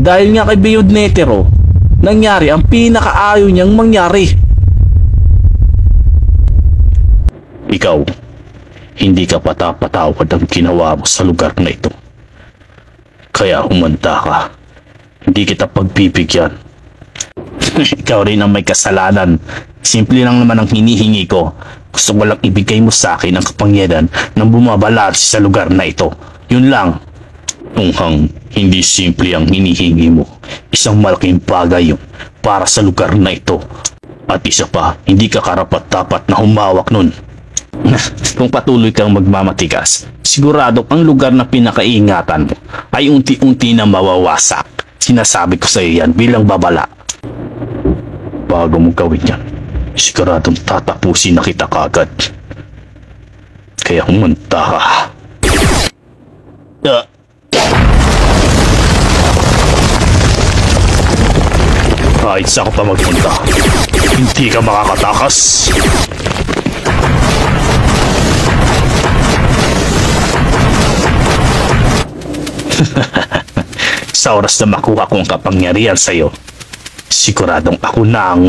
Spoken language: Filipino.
Dahil nga kay Beyond Netero, nangyari ang pinakaayaw niyang mangyari. Ikaw, hindi ka patapatawad ang ginawa mo sa lugar na ito. Kaya humanda ka. Hindi kita pagbibigyan. Ikaw rin ang may kasalanan. Simple lang naman ang hinihingi ko. Gusto ko lang ibigay mo sa akin ang kapangyarihan ng bumabalanse sa lugar na ito. Yun lang. Tunghang hindi simple ang hinihingi mo. Isang malaking bagay yun para sa lugar na ito. At isa pa, hindi ka karapat-dapat na humawak nun. Kung patuloy kang magmamatigas, sigurado ang lugar na pinakaingatan mo ay unti-unti na mawawasak. Sinasabi ko sa iyo yan bilang babala. Bago mo gawin yan, siguradong tatapusin na kita kagad. Kaya humanda ka. Kahit saan ka pa magpunta, hindi ka makakatakas. Sa oras na makuha ko ang kapangyarihan sa'yo, siguradong ako na ang